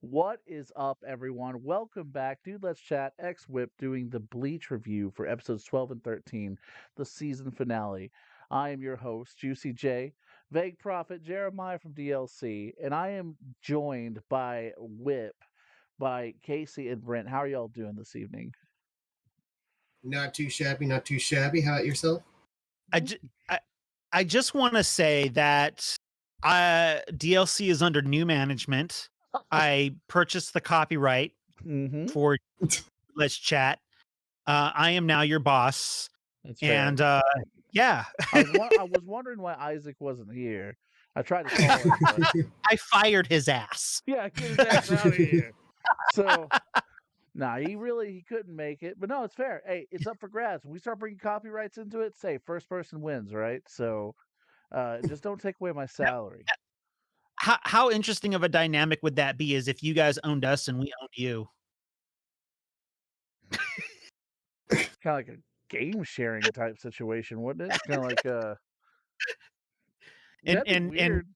What is up, everyone? Welcome back, Dude. Let's Chat X Whip doing the Bleach review for episodes 12 and 13, the season finale. I am your host, Juicy J, Vague Prophet Jeremiah from DLC, and I am joined by Whip, by Casey and Brent. How are y'all doing this evening? Not too shabby, not too shabby. How about yourself? I, ju- I, I just want to say that DLC is under new management. I purchased the copyright Mm-hmm. for Let's Chat. I am now your boss. That's fair. And yeah, I was wondering why Isaac wasn't here. I tried to call him, but I fired his ass. yeah, get his ass out of here. So nah, he couldn't make it, but no, it's fair. Hey, it's up for grabs. When we start bringing copyrights into it, say first person wins, right? So, just don't take away my salary. How interesting of a dynamic would that be? Is if you guys owned us and we owned you? Kind of like a game sharing type situation, wouldn't it? Kind of like that'd be And weird.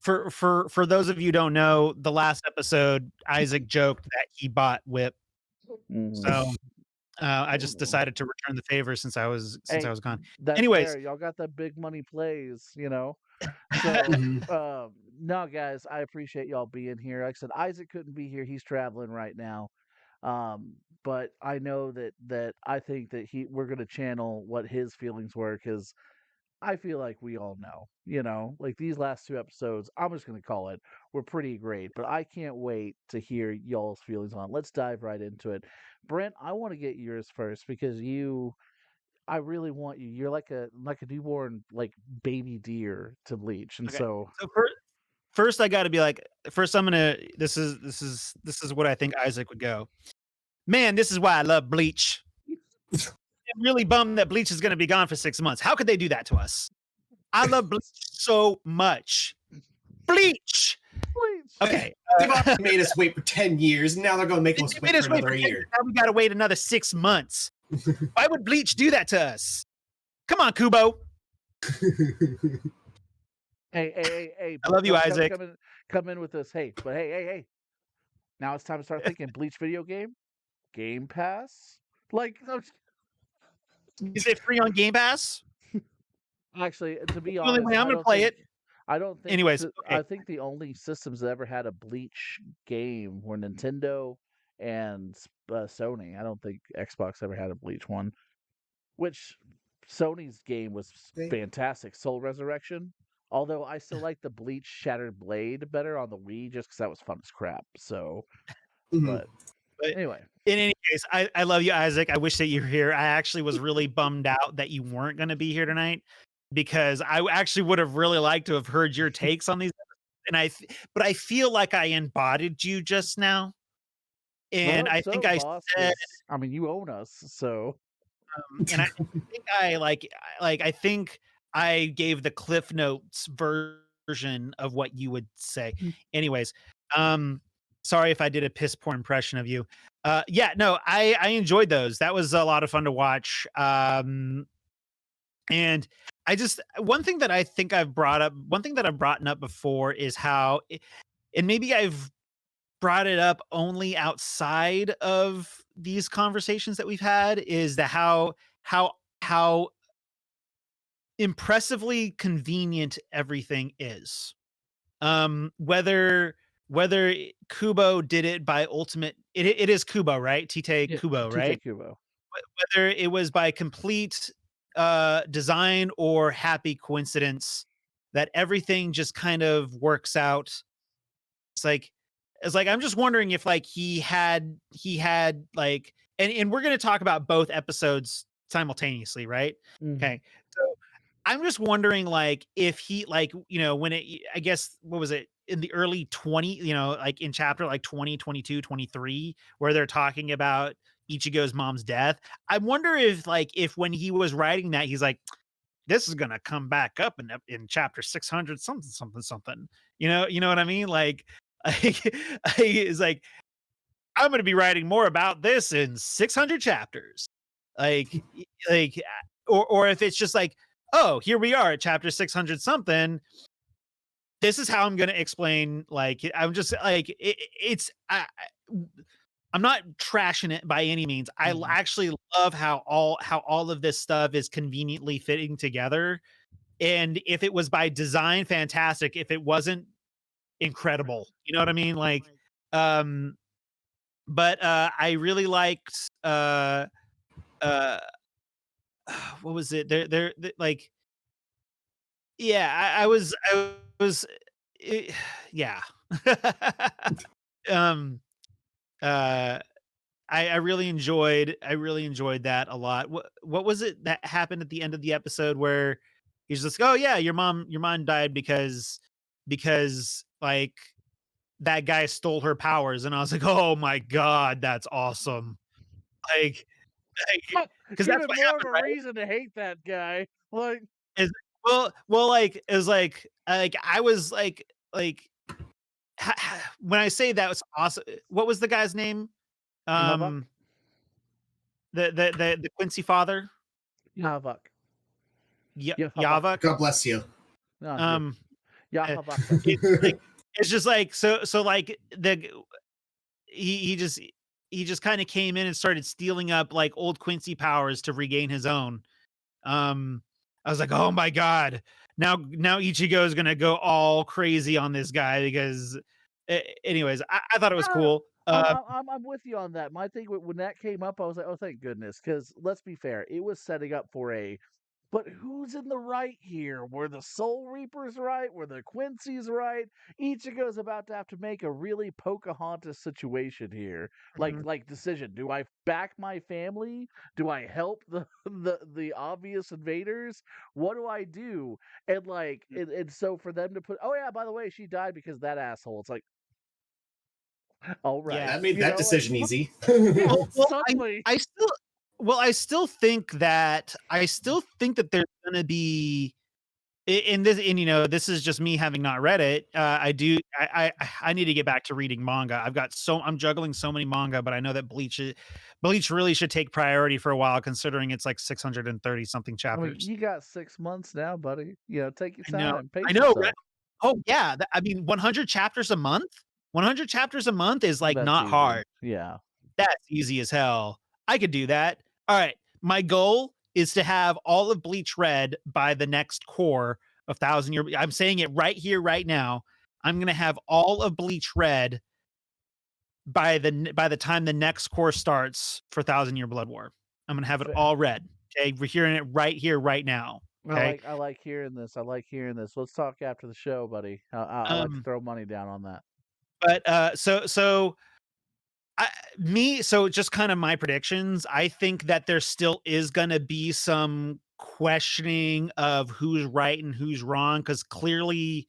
for those of you who don't know, the last episode, Isaac joked that he bought Whip. Mhm. So I just decided to return the favor since I was Hey, gone. that's Anyways, fair. Y'all got that big money plays, you know. So, Mhm. no, guys, I appreciate y'all being here. Like I said, Isaac couldn't be here; he's traveling right now. But I know that I think that we're gonna channel what his feelings were because I feel like we all know, like these last two episodes. I'm just gonna call it were pretty great, but I can't wait to hear y'all's feelings on it. Let's dive right into it. Brent, I want to get yours first because I really want you. You're like a newborn like baby deer to Bleach, and okay. so So first, I got to be like, first I'm gonna. This is what I think Isaac would go. Man, this is why I love Bleach. I'm really bummed that Bleach is gonna be gone for 6 months. How could they do that to us? I love Bleach so much. Bleach. Bleach. Okay. They've already made us wait for 10 years, and now they're going to make They us made wait us for wait for another 10 years, year. now we gotta wait another 6 months. Why would Bleach do that to us? Come on, Kubo. Hey! I love you, Come, Isaac. come in with this. Hey, but hey! Now it's time to start thinking. Bleach video game, Game Pass. Like, Is it free on Game Pass? actually, to be The only honest, way I'm gonna play it. I don't think. Anyways, I okay. think the only systems that ever had a Bleach game were Nintendo and Sony. I don't think Xbox ever had a Bleach one. Which Sony's game was fantastic, Soul Resurrection. Although I still like the Bleach Shattered Blade better on the Wii, just because that was fun as crap. So, Mhm. but But anyway, in any case, I love you, Isaac. I wish that you were here. I actually was really bummed out that you weren't going to be here tonight because I actually would have really liked to have heard your takes on these. And but I feel like I embodied you just now, I and hope I so, think I boss. said, Because I mean, you own us, so and I think I think I gave the Cliff Notes version of what you would say. Anyways, um, sorry if I did a piss poor impression of you. Yeah, no, I enjoyed those. That was a lot of fun to watch. And I just one thing that I think I've brought up, one thing that I've brought up before is how, and maybe I've brought it up only outside of these conversations that we've had, is the how impressively convenient everything is. Whether Kubo did it by ultimate, it is Kubo, right? Tite yeah, Kubo, right? TJ Kubo. Whether it was by complete design or happy coincidence that everything just kind of works out. It's like I'm just wondering if like he had like, and we're gonna talk about both episodes simultaneously, right? Mhm. Okay. So I'm just wondering, like, if he, like, when I guess, what was it, in the early 20, like in chapter like 20, 22, 23, where they're talking about Ichigo's mom's death. I wonder if, like, if when he was writing that, he's like, this is gonna come back up in chapter 600, something, something, something. You know what I mean? Like, it's like, I'm gonna be writing more about this in 600 chapters. Like, like, or if it's just like, oh, here we are at chapter 600 something. this is how I'm gonna explain. Like, I'm just like I'm not trashing it by any means. I actually love how all of this stuff is conveniently fitting together. And if it was by design, fantastic. If it wasn't, incredible. You know what I mean? Like, um, but I really liked uh what was it? Like, yeah, I was eh, yeah. um uh I really enjoyed that a lot. What was it that happened at the end of the episode where he's just, "Oh yeah, your mom died because like that guy stole her powers." And I was like, "Oh my god, that's awesome." Like because that's Even what more of happened, a right? reason to hate that guy. Like, Is like it was like I was like when I say that was awesome. What was the guy's name? Havok, Um the Quincy father? Havok, Yahavok. Yavak. God bless you. No, Um, eh, Yahavaka. it's like it's just like so like he just he just kind of came in and started stealing up like old Quincy powers to regain his own. Um, I was like, oh my god, now Ichigo is gonna go all crazy on this guy because, anyways, I thought it was No, cool. I'm with you on that. My thing when that came up, I was like, oh, thank goodness, because let's be fair, it was setting up for a. But who's in the right here? Were the Soul Reapers right? Were the Quincy's right? Ichigo's about to have to make a really Pocahontas situation here. Mhm. Like decision. Do I back my family? Do I help the the obvious invaders? What do I do? And like and so for them to put, oh yeah, by the way, she died because of that asshole. It's like, all Yeah. right, That made that like, decision easy. yeah, Well, suddenly. I still think that there's gonna be in this, and this is just me having not read it. I need to get back to reading manga. I'm juggling so many manga, but I know that Bleach really should take priority for a while, considering it's like 630 something I mean, chapters. you got 6 months now, buddy. Take your I know, time, pace I know, right? yourself. Oh yeah, I mean, 100 chapters a month. 100 chapters a month is like That's not easy. hard. Yeah. That's easy as hell. I could do that. All right. My goal is to have all of Bleach read by the next core of Thousand Year. I'm saying it right here, right now. I'm gonna have all of Bleach read by the time the next core starts for Thousand Year Blood War. I'm gonna have it Fa- all read. Okay, we're hearing it right here, right now. Okay. I like hearing this. I like hearing this. Let's talk after the show, buddy. I like to Um, throw money down on that. but so just kind of my predictions. I think that there still is going to be some questioning of who's right and who's wrong, because clearly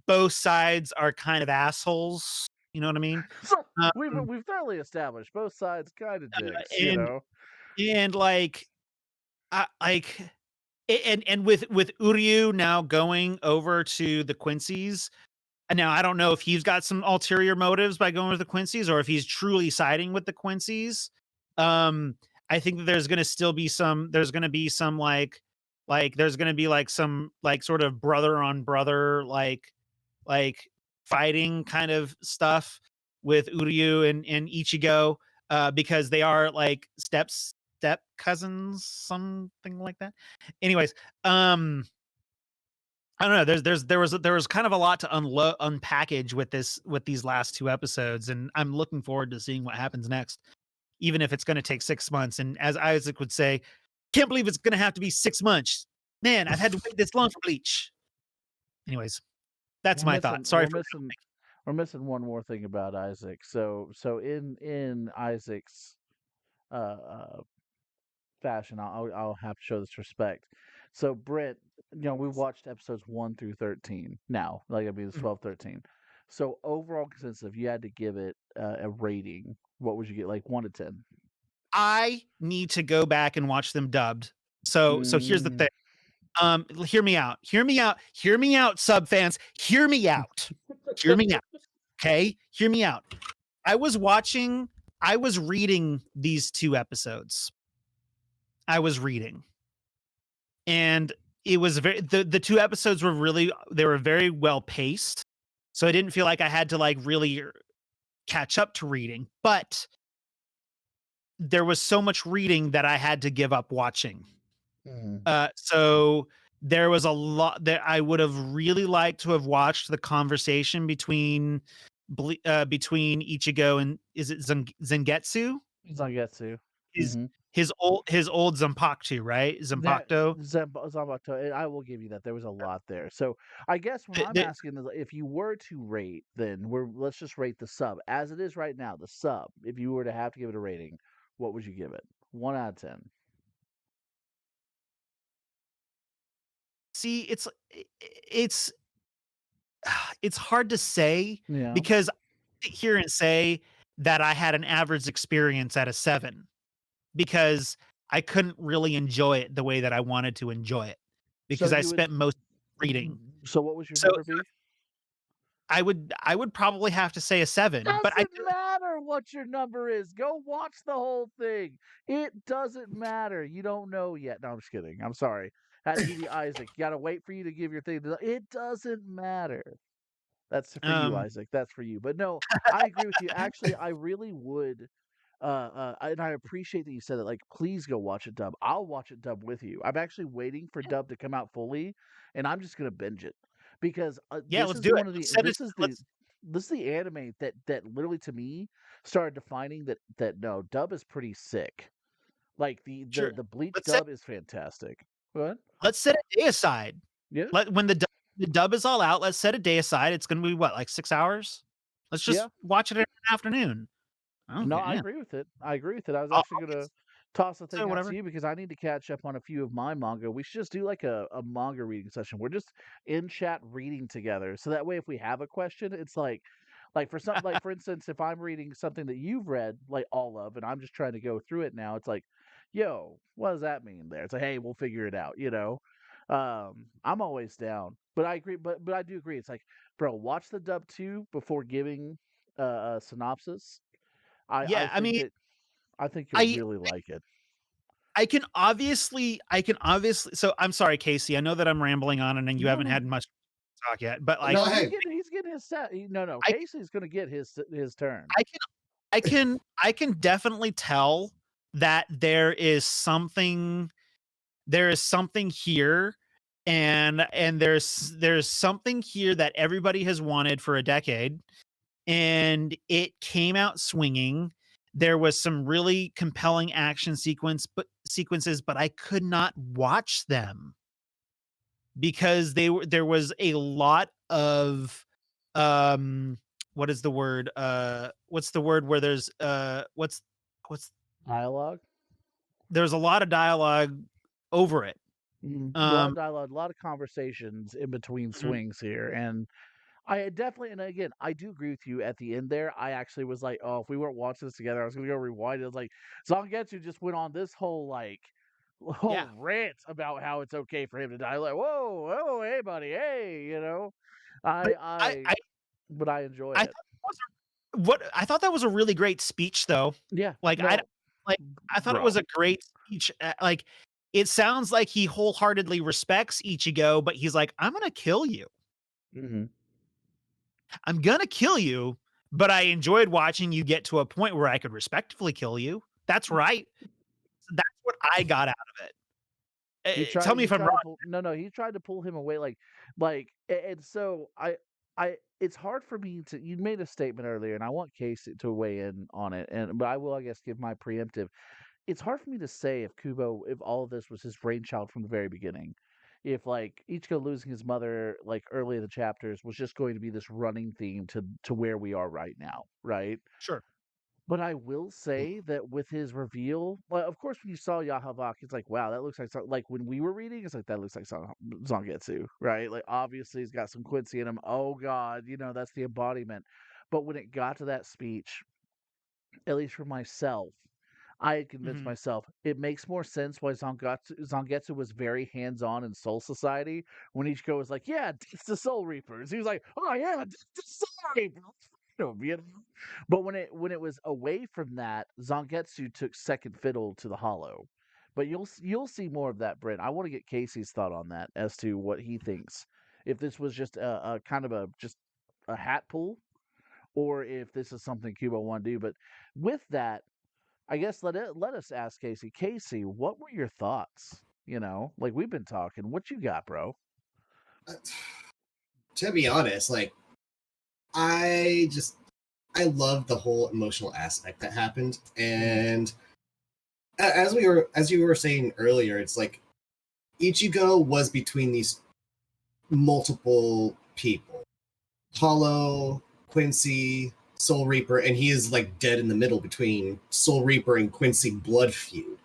both sides are kind of assholes. You know what I mean? So Um, we've thoroughly established both sides kind of dicks, and like like and with Uryu now going over to the Quincy's. And now I don't know if he's got some ulterior motives by going with the Quincy's or if he's truly siding with the Quincy's. Um, I think that there's gonna be some there's gonna be like some like sort of brother on brother like fighting kind of stuff with Uryu and Ichigo, because they are like step cousins, something like that. Anyways, um I don't know. There was kind of a lot to unpackage with these last two episodes, and I'm looking forward to seeing what happens next, even if it's going to take 6 months. And as Isaac would say, can't believe it's going to have to be 6 months. Man, I've had to wait this long for Bleach. Anyways, that's we're my thought. missing Sorry for we're missing one more thing about Isaac. So in Isaac's uh, uh fashion, I'll have to show this respect. So Brent, we've watched episodes 1 through 13 now. Like I mean, it's Mhm. 12, 13. So overall consensus, if you had to give it a rating, what would you get? Like 1 to 10? I need to go back and watch them dubbed. So here's the Mm. thing. Hear me out. Hear me out. Hear me out, sub fans. Hear me out. Hear me out. Okay? Hear me out. I was reading these two episodes. I was reading. And it was very the 2 episodes were really they were very well paced, so I didn't feel like I had to, like, really catch up to reading, but there was so much reading that I had to give up watching. Mhm. So there was a lot that I would have really liked to have watched the conversation between Ichigo and is it Zangetsu? Zangetsu. His Mhm. his old Zanpakuto, right? That Zanpakuto. Zanbato, and I will give you that. There was a lot there. So I guess what The I'm the asking is, if you were to rate, then let's just rate the sub as it is right now. The sub, if you were to have to give it a rating, what would you give it? 1 out of 10. See, it's it's hard to say Yeah. because I sit here and say that I had an average experience at a 7 because I couldn't really enjoy it the way that I wanted to enjoy it So because I you would. spent most reading. So what would your So number be? I would probably have to say a 7, but I Doesn't matter what your number is. Go watch the whole thing. It doesn't matter. You don't know yet. No, I'm just kidding. I'm sorry. Had to give you Isaac. You gotta wait for you to give your thing. It doesn't matter. That's for you, um Isaac. That's for you. But no, I agree with you. Actually, I really would. And I appreciate that you said it. Like, please go watch it dub. I'll watch it dub with you. I'm actually waiting for dub to come out fully, and I'm just gonna binge it because yeah, let's do it. Let's set it let's this is the anime that literally to me started defining that no, dub is pretty sick. Like sure. the Bleach Let's set dub is fantastic. What? let's set a day aside. Yeah, Let when the dub is all out, let's set a day aside. It's gonna be what, like 6 hours? Let's yeah. just watch it in an afternoon. No, Okay, I yeah. agree with it. I agree with it. I was actually I'll gonna get toss the so thing out to whatever. you because I need to catch up on a few of my manga. We should just do like a manga reading session. We're just in chat reading together. So that way if we have a question, it's like for some like for instance, if I'm reading something that you've read, like all of, and I'm just trying to go through it now, it's like, yo, what does that mean there? It's like, hey, we'll figure it out, you know? I'm always down. But I agree, but I do agree. It's like, bro, watch the dub 2 before giving a synopsis. I Yeah, I think mean, that I think you'll I really like it. I can obviously so I'm sorry, Casey. I know that I'm rambling on and then you No, haven't no. had much talk yet, but No, like No, hey, he's getting his set. No, I Casey's gonna get his turn. I can I can definitely tell that there is something here and there's something here that everybody has wanted for a decade and it came out swinging. There was some really compelling action sequences, but I could not watch them because there was a lot of um what is the word? What's the word where what's Dialogue. there's a lot of dialogue over it. A lot Um of dialogue, a lot of conversations in between mhm, swings here, and I definitely, and again, I do agree with you. At the end there, I actually was like, oh, if we weren't watching this together, I was gonna go rewind it. I was like, Zangetsu just went on this whole yeah. whole rant about how it's okay for him to die. Like, whoa, whoa, hey, buddy, hey, you know, But I I I I but I enjoy I it. thought that was I thought that was a really great speech though. Yeah, Like no, like I thought it was bro. a great speech. Like it sounds like he wholeheartedly respects Ichigo, but he's like, "I'm gonna kill you. Hmm. I'm gonna kill you." But I enjoyed watching you get to a point where I could respectfully kill you. That's right. That's what I got out of it. Tell me He if I'm tried to wrong. pull no, he tried to pull him away and so I it's hard for me to you made a statement earlier and I want Casey to weigh in on it and but I will I guess give my preemptive. It's hard for me to say if all of this was his brainchild from the very beginning. If like Ichigo losing his mother like early in the chapters was just going to be this running theme to where we are right now, right? Sure. But I will say that with his reveal, well, of course, when you saw Yahavak, it's like, wow, that looks like like when we were reading, it's like that looks like Zangetsu, right? Like obviously he's got some Quincy in him. Oh God, that's the embodiment. But when it got to that speech, at least for myself, I had convinced Mhm. myself it makes more sense why Zangetsu was very hands-on in Soul Society when Ichigo was like, "Yeah, it's the Soul Reapers." He was like, "Oh yeah, it's the Soul Reapers." But when it was away from that, Zangetsu took second fiddle to the Hollow. But you'll see more of that, Brent. I want to get Casey's thought on that as to what he thinks. If this was just a kind of just a hat pull, or if this is something Cuba want to do. But with that, I guess let us ask Casey. Casey, what were your thoughts? Like we've been talking. What you got, bro? To be honest, like I I love the whole emotional aspect that happened, and as you were saying earlier, it's like Ichigo was between these multiple people, Hollow, Quincy, Soul Reaper, and he is like dead in the middle between Soul Reaper and Quincy blood feud.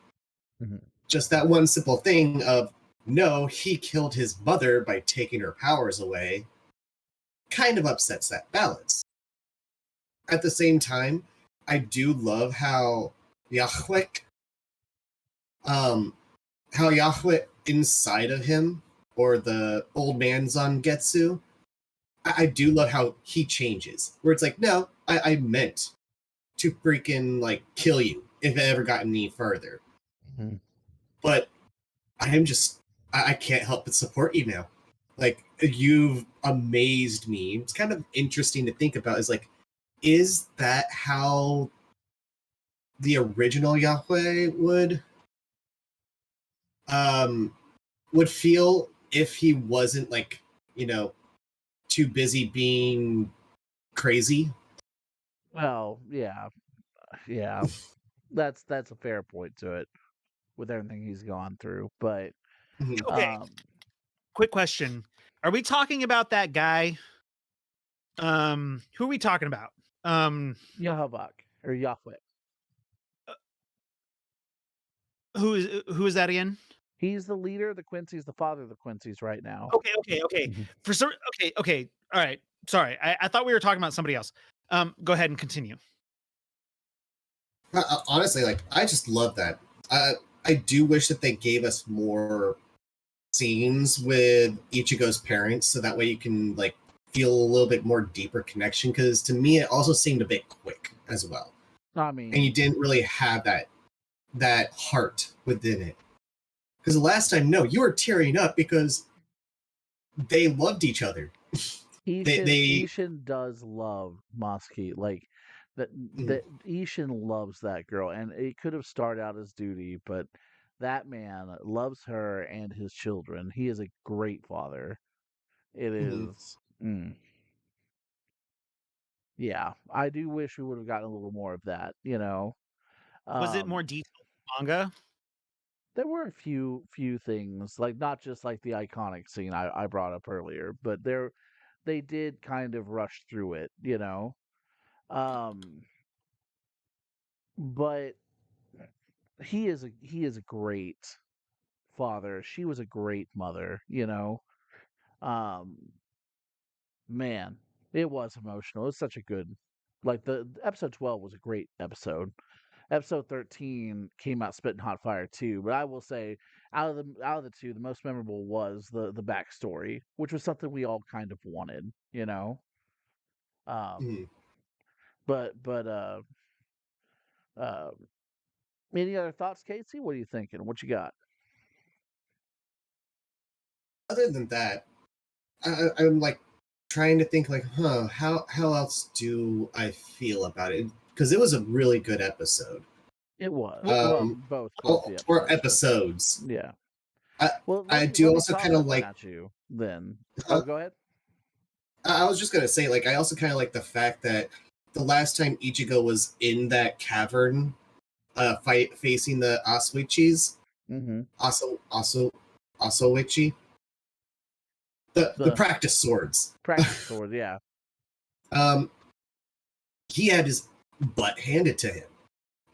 Mm-hmm. Just that one simple thing of no, he killed his mother by taking her powers away kind of upsets that balance. At the same time, I do love Yahweh, um, how Yahweh inside of him, or the old man Zangetsu, I do love how he changes. Where it's like, no, I meant to freaking like kill you if it ever got any further. Mm-hmm. But I can't help but support you now. Like you've amazed me. It's kind of interesting to think about. Is like, is that how the original Yahweh um would feel if he wasn't like too busy being crazy? Well, yeah, yeah. That's a fair point to it with everything he's gone through. But Mhm. Okay, um, quick question. Are we talking about that guy? Who are we talking about? Yahavak or Yahweh. Who is that again? He's the leader of the Quincy's, the father of the Quincy's right now. Okay. Mhm. Okay. All right. Sorry, I thought we were talking about somebody else. Go ahead and continue. Honestly, like I just love that. I do wish that they gave us more scenes with Ichigo's parents, so that way you can like feel a little bit more deeper connection. Because to me, it also seemed a bit quick as well, I and you mean, didn't really have that heart within it. Because the last time, no, you were tearing up because they loved each other. They Ishin does love Mosky. Like that mm, that Ishin loves that girl, and it could have started out as duty, but that man loves her and his children. He is a great father. It mm, is. Yeah, I do wish we would have gotten a little more of that. Was it more Um, detailed manga? there were a few things, like not just like the iconic scene I brought up earlier, but they did kind of rush through it. Um, but he is a great father. She was a great mother. Um, man, it was emotional. It's such a good, like, the episode 12 was a great episode. Episode 13 came out spitting hot fire too, but I will say out of the two, the most memorable was the backstory, which was something we all kind of wanted. Um, mm. but uh, any other thoughts, Casey? What are you thinking? What you got? Other than that, I'm like trying to think like, how else do I feel about it? Because it was a really good episode. It was What, well, Um, both well, the or episodes, but episodes. yeah. I Well, I do let me also toss kind of that one like. at you then. Oh, Uh, go ahead. I was just gonna say, like, I also kind of like the fact that the last time Ichigo was in that cavern, fight facing the Asuichis, Mm-hmm. Asoichi, the The practice swords. practice sword, yeah. um, he had his butt handed to him,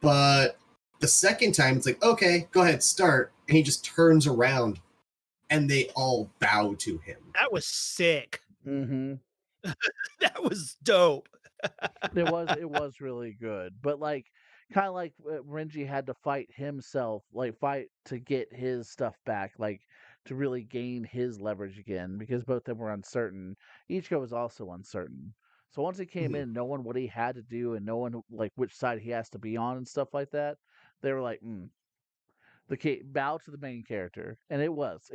but the second time it's like, okay, go ahead, start, and he just turns around and they all bow to him. that was sick. Mm-hmm. That was dope. It was really good, but like kind of like Renji had to fight himself, like fight to get his stuff back, like to really gain his leverage again, because both of them were uncertain. Ichigo was also uncertain. So once he came Mhm. in, knowing what he had to do and knowing like which side he has to be on and stuff like that, they were like, bow to the main character, and it was.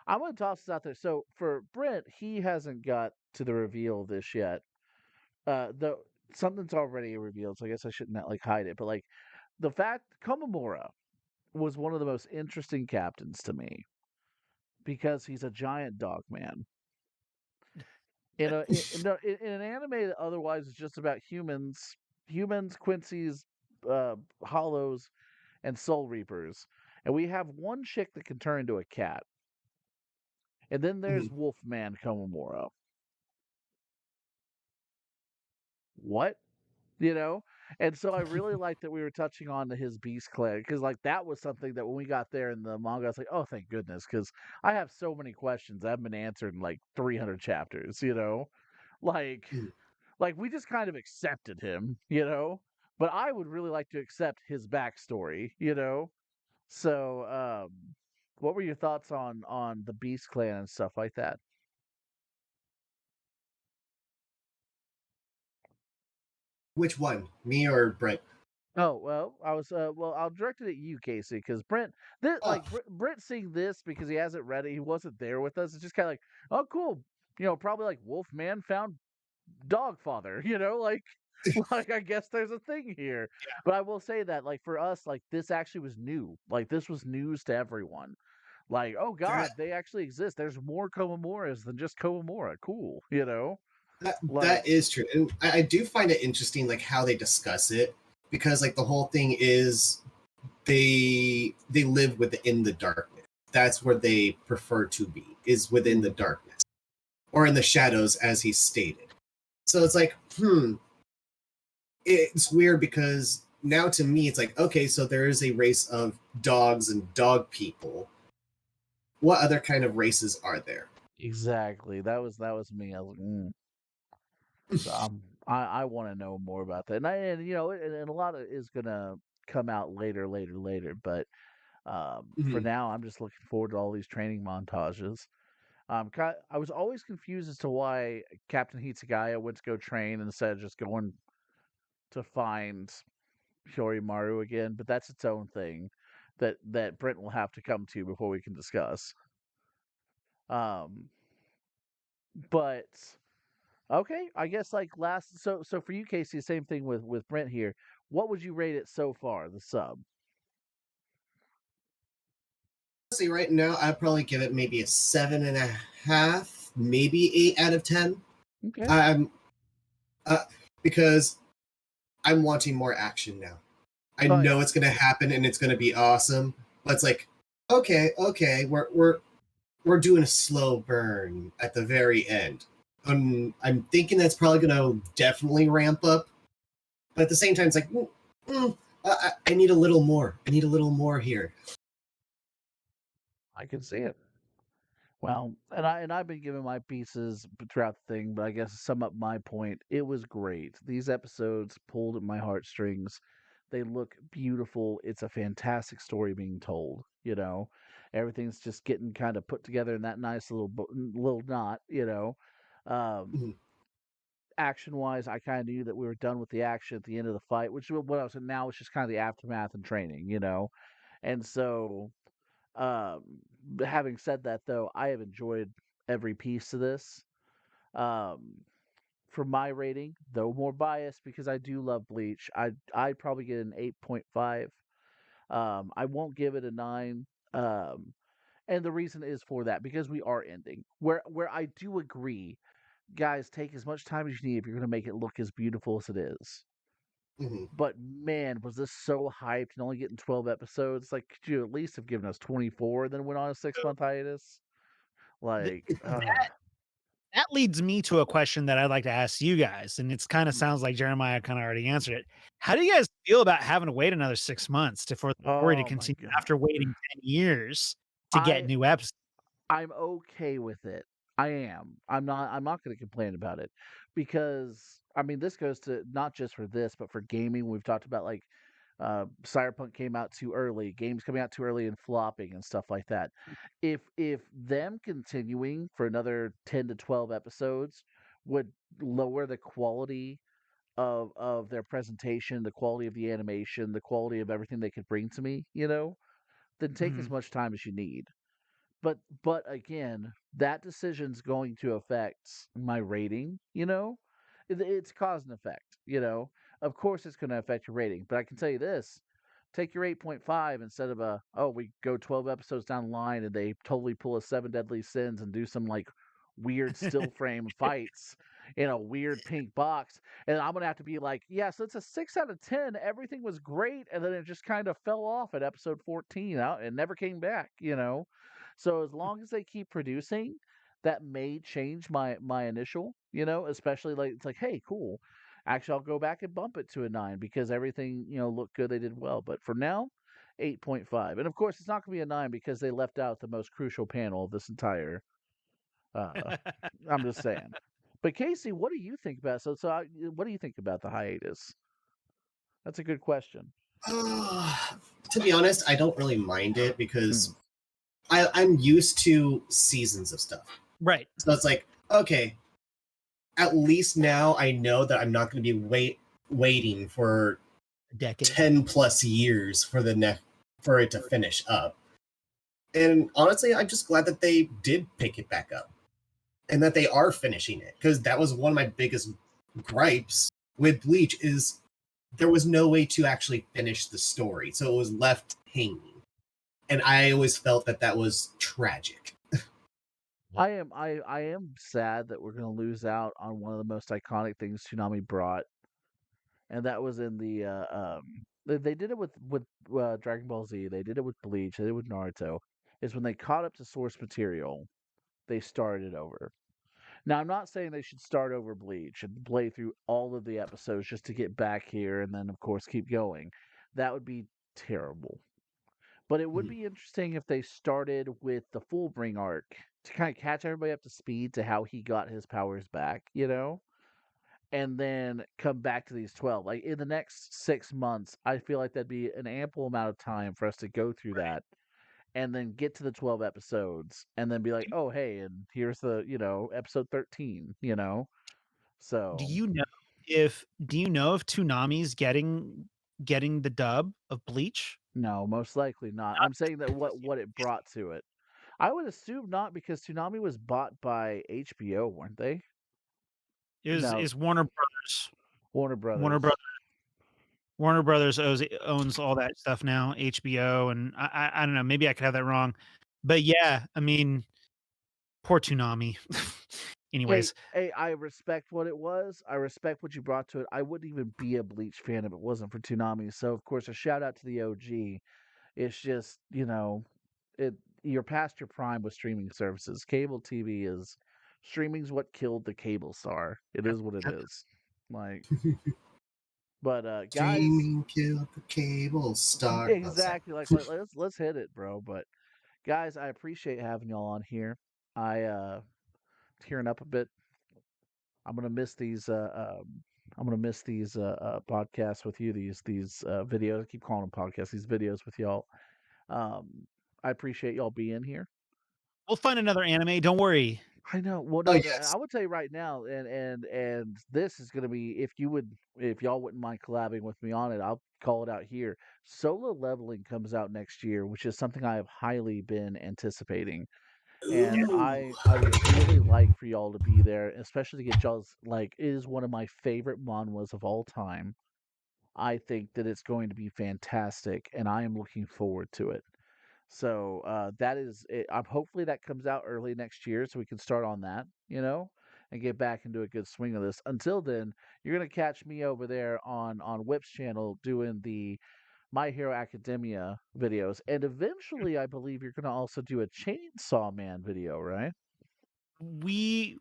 I'm gonna toss this out there. So for Brent, he hasn't got to the reveal of this yet. The Something's already revealed, so I guess I shouldn't like hide it. But like the fact Komamura was one of the most interesting captains to me because he's a giant dog man. In an anime that otherwise is just about humans, Quincy's, Hollows, and Soul Reapers, and we have one chick that can turn into a cat, and then there's Mhm. Wolfman Komamura. What? You know? And so I really like that we were touching on to his Beast Clan because, like, that was something that when we got there in the manga, I was like, oh, thank goodness, because I have so many questions that haven't been answered in like 300 chapters. Like, Mhm. like we just kind of accepted him. But I would really like to accept his backstory. So, what were your thoughts on the Beast Clan and stuff like that? Which one, me or Brent? Oh well, I'll direct it at you, Casey, because Oh, Brent seeing this because he hasn't read it, he wasn't there with us. It's just kind of like, oh, cool, probably like Wolfman found dog father, like I guess there's a thing here. But I will say that like for us, like this actually was new. Like this was news to everyone. Like, oh that God, they actually exist. There's more Komamoras than just Komamura. Cool. Like, that is true, and I do find it interesting, like how they discuss it, because like the whole thing is they live within the darkness. That's where they prefer to be, is within the mm, darkness or in the shadows, as he stated. So it's like, it's weird because now to me it's like, okay, so there is a race of dogs and dog people. What other kind of races are there? exactly. That was me. I was like, so I want to know more about that, and a lot of is gonna come out later. But for Mhm. now, I'm just looking forward to all these training montages. I was always confused as to why Captain Hitsugaya went to go train instead of just going to find Horimaru again, but that's its own thing that Brent will have to come to before we can discuss. Um, but okay, I guess like last so for you, Casey, same thing with Brent here. What would you rate it so far, the sub? See, right now I'd probably give it maybe a 7.5, maybe 8 out of 10. Okay. I'm uh, because I'm wanting more action now. I Oh yeah. know it's gonna happen and it's gonna be awesome, but it's like, okay, we're doing a slow burn at the very end. I'm thinking that's probably gonna definitely ramp up, but at the same time, it's like, I need a little more. I need a little more here. I can see it. Well, and I've been giving my pieces throughout the thing, but I guess to sum up my point, it was great. These episodes pulled at my heartstrings. They look beautiful. It's a fantastic story being told. Everything's just getting kind of put together in that nice little knot. Um, Mhm. Action wise, I kind of knew that we were done with the action at the end of the fight, which is what I was. Now it's just kind of the aftermath and training. And so um, having said that, though, I have enjoyed every piece of this. Um, for my rating, though more biased because I do love Bleach, I'd probably get an 8.5. I won't give it a 9. Um, and the reason is for that because we are ending. Where I do agree, guys, take as much time as you need if you're going to make it look as beautiful as it is. Mhm. But man, was this so hyped and only getting 12 episodes? Like, could you at least have given us 24 and then went on a 6 month hiatus? Th Like, that leads me to a question that I'd like to ask you guys, and it's kinda sounds like Jeremiah kinda already answered it. How do you guys feel about having to wait another 6 months for the story to oh my continue god. after waiting 10 years to get I new episodes? I'm okay with it. I am. I'm not going to complain about it because I mean this goes to not just for this but for gaming. We've talked about like Cyberpunk came out too early, games coming out too early and flopping and stuff like that. If them continuing for another 10 to 12 episodes would lower the quality of their presentation, the quality of the animation, the quality of everything they could bring to me, you know, then take as Mhm. much time as you need. But again, that decision's going to affect my rating, you know? It's cause and effect, you know? Of course it's going to affect your rating, but I can tell you this, take your 8.5 instead of we go 12 episodes down the line and they totally pull a seven deadly sins and do some like weird still frame fights in a weird pink box, and I'm gonna have to be like, yeah, so it's a 6 out of 10, everything was great, and then it just kind of fell off at episode 14 out and never came back, you know. So as long as they keep producing, that may change my initial, you know, especially like it's like, hey, cool, actually, I'll go back and bump it to a 9 because everything, you know, looked good. They did well. But for now, 8.5. And of course, it's not going to be a 9 because they left out the most crucial panel of this entire. Uh, I'm just saying. But Casey, what do you think about what do you think about the hiatus? That's a good question. To be honest, I don't really mind it Mm. because I'm used to seasons of stuff. Right. So it's like, okay, at least now I know that I'm not going to be waiting for A decade. 10 plus years for for it to finish up. And honestly, I'm just glad that they did pick it back up and that they are finishing it, because that was one of my biggest gripes with Bleach is there was no way to actually finish the story, so it was left hanging, and I always felt that that was tragic. I am sad that we're going to lose out on one of the most iconic things Tsunami brought, and that was in the they did it with Dragon Ball Z. They did it with Bleach. They did it with Naruto. Is when they caught up to source material, they started over. Now, I'm not saying they should start over Bleach and play through all of the episodes just to get back here and then, of course, keep going. That would be terrible. But it would be interesting if they started with the Fullbring arc to kind of catch everybody up to speed to how he got his powers back, you know? And then come back to these 12. Like in the next 6 months, I feel like that'd be an ample amount of time for us to go through that and then get to the 12 episodes and then be like, oh, hey, and here's the, you know, episode 13, you know? Do So, you know if Toonami's getting the dub of Bleach? no, most likely not. I'm saying that what it brought to it. I would assume not because Toonami was bought by HBO, weren't they? No, Is Warner Brothers. Warner Warner Brothers. Brothers Warner Brothers owns all that stuff now, HBO, and I don't know, maybe I could have that wrong. But yeah, I mean, poor Toonami. Hey, Anyways, hey, I respect what it was. I respect what you brought to it. I wouldn't even be a Bleach fan if it wasn't for Toonami. So, of course, a shout out to the OG. It's just, you know, it you're past your prime with streaming services. Cable TV is streaming's what killed the cable star. It is what it is. Like, but guys, Streaming killed the cable star. Oh, sorry. exactly. Like let's hit it, bro. But guys, I appreciate having y'all on here. I tearing up a bit. I'm gonna miss these. I'm gonna miss these podcasts with you. These videos. I keep calling them podcasts. These videos with y'all. Um, I appreciate y'all being here. we'll find another anime, don't worry. I know. Well, Oh no, yes. I would tell you right now, and this is gonna be if y'all wouldn't mind collabing with me on it, I'll call it out here. Solo Leveling comes out next year, which is something I have highly been anticipating. And Ooh. I would really like for y'all to be there, especially to get y'all's like it is one of my favorite manhwas of all time. I think that it's going to be fantastic, and I am looking forward to it. So that is it. Hopefully that comes out early next year, so we can start on that, you know, and get back into a good swing of this. Until then, you're gonna catch me over there on Whip's channel doing the My Hero Academia videos, and eventually, I believe you're gonna also do a Chainsaw Man video, right? We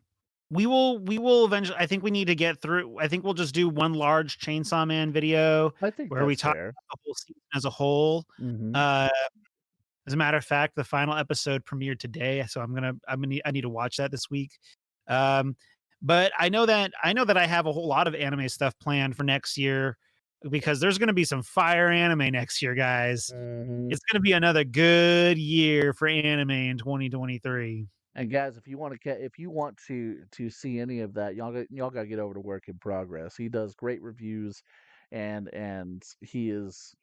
we will eventually. I think we need to get through. I think we'll just do one large Chainsaw Man video I think where we that's talk fair. about the whole season as a whole. Hmm. Uh, as a matter of fact, the final episode premiered today, so I need to watch that this week. Um, but I know that I have a whole lot of anime stuff planned for next year because there's going to be some fire anime next year, guys. Hmm. It's going to be another good year for anime in 2023. And guys, if you want to see any of that, y'all got to get over to Work in Progress. He does great reviews, and he is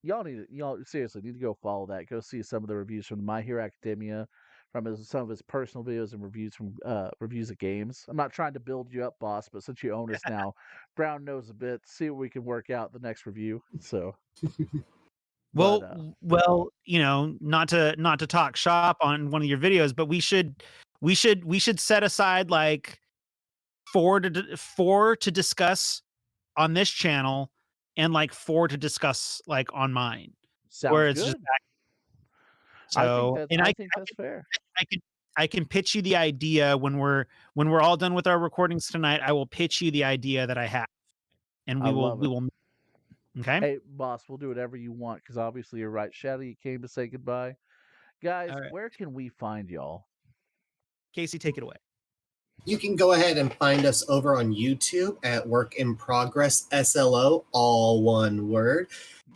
y'all seriously need to go follow that. Go see some of the reviews from My Hero Academia, from some of his personal videos and reviews from reviews of games. I'm not trying to build you up, boss, but since you own us now, Brown knows a bit. See what we can work out the next review. So, but Well, not to talk shop on one of your videos, but we should set aside like four to discuss on this channel and like four to discuss like on mine, sounds where it's just good. so. And I think that's fair. I can I can pitch you the idea when we're all done with our recordings tonight. I will pitch you the idea that I have, and I we will love we it. will. Okay. Hey, boss, we'll do whatever you want because obviously you're right. Shadow, you came to say goodbye. Guys, All right. where can we find y'all? Casey, take it away. You can go ahead and find us over on YouTube at Work in Progress SLO, all one word.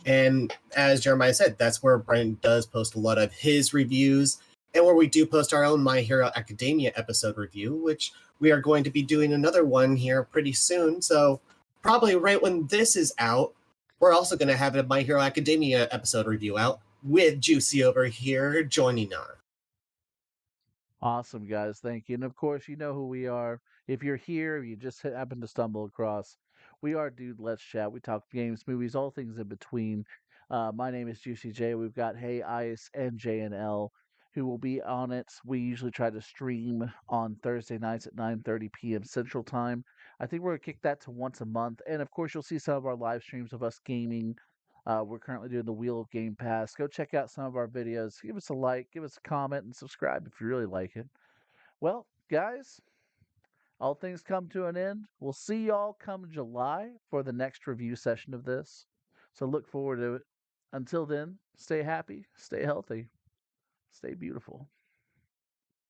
And as Jeremiah said, that's where Brian does post a lot of his reviews and where we do post our own My Hero Academia episode review, which we are going to be doing another one here pretty soon. So, probably right when this is out, we're also going to have a My Hero Academia episode review out with Juicy over here joining us. Awesome, guys. Thank you. And of course, you know who we are. If you're here, you just happen to stumble across, we are Dude Let's Chat. We talk games, movies, all things in between. My name is Juicy J. We've got Hey Ice and JNL who will be on it. We usually try to stream on Thursday nights at 9:30 p.m. Central Time. I think we're gonna kick that to once a month. And of course, you'll see some of our live streams of us gaming. We're currently doing the Wheel of Game Pass. Go check out some of our videos. Give us a like, give us a comment, and subscribe if you really like it. Well, guys, all things come to an end. We'll see y'all come July for the next review session of this. So look forward to it. Until then, stay happy, stay healthy, stay beautiful.